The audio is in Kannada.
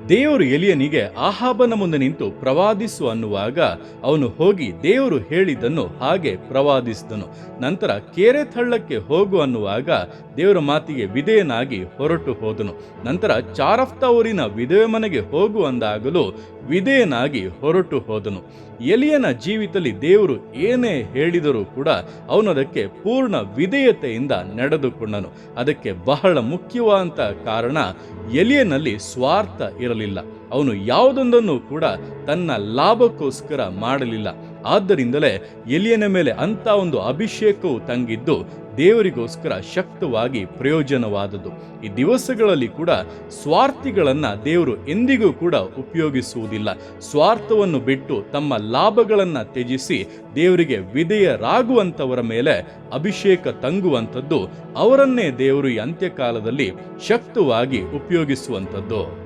ದೇವರು ಎಲಿಯನಿಗೆ ಆಹಾಬನ ಮುಂದೆ ನಿಂತು ಪ್ರವಾದಿಸು ಅನ್ನುವಾಗ ಅವನು ಹೋಗಿ ದೇವರು ಹೇಳಿದ್ದನ್ನು ಹಾಗೆ ಪ್ರವಾದಿಸಿದನು. ನಂತರ ಕೇರೆತ್ ಹಳ್ಳಕ್ಕೆ ಹೋಗು ಅನ್ನುವಾಗ ದೇವರ ಮಾತಿಗೆ ವಿಧೇಯನಾಗಿ ಹೊರಟು ಹೋದನು. ನಂತರ ಚಾರಫ್ತಾ ಊರಿನ ವಿಧವೆ ಮನೆಗೆ ಹೋಗು ಅಂದಾಗಲೂ ವಿಧೇಯನಾಗಿ ಹೊರಟು ಹೋದನು. ಎಲಿಯನ ಜೀವಿತದಲ್ಲಿ ದೇವರು ಏನೇ ಹೇಳಿದರೂ ಕೂಡ ಅವನು ಅದಕ್ಕೆ ಪೂರ್ಣ ವಿಧೇಯತೆಯಿಂದ ನಡೆದುಕೊಂಡನು. ಅದಕ್ಕೆ ಬಹಳ ಮುಖ್ಯವಾದಂಥ ಕಾರಣ, ಎಲಿಯನಲ್ಲಿ ಸ್ವಾರ್ಥ ಇರಲಿಲ್ಲ. ಅವನು ಯಾವುದೊಂದನ್ನು ಕೂಡ ತನ್ನ ಲಾಭಕ್ಕೋಸ್ಕರ ಮಾಡಲಿಲ್ಲ. ಆದ್ದರಿಂದಲೇ ಎಲಿಯನ ಮೇಲೆ ಅಂತ ಒಂದು ಅಭಿಷೇಕವು ತಂಗಿದ್ದು ದೇವರಿಗೋಸ್ಕರ ಶಕ್ತವಾಗಿ ಪ್ರಯೋಜನವಾದದ್ದು. ಈ ದಿವಸಗಳಲ್ಲಿ ಕೂಡ ಸ್ವಾರ್ಥಿಗಳನ್ನ ದೇವರು ಎಂದಿಗೂ ಕೂಡ ಉಪಯೋಗಿಸುವುದಿಲ್ಲ. ಸ್ವಾರ್ಥವನ್ನು ಬಿಟ್ಟು ತಮ್ಮ ಲಾಭಗಳನ್ನ ತ್ಯಜಿಸಿ ದೇವರಿಗೆ ವಿಧೇಯರಾಗುವಂಥವರ ಮೇಲೆ ಅಭಿಷೇಕ ತಂಗುವಂಥದ್ದು, ಅವರನ್ನೇ ದೇವರು ಈ ಅಂತ್ಯಕಾಲದಲ್ಲಿ ಶಕ್ತವಾಗಿ ಉಪಯೋಗಿಸುವಂಥದ್ದು.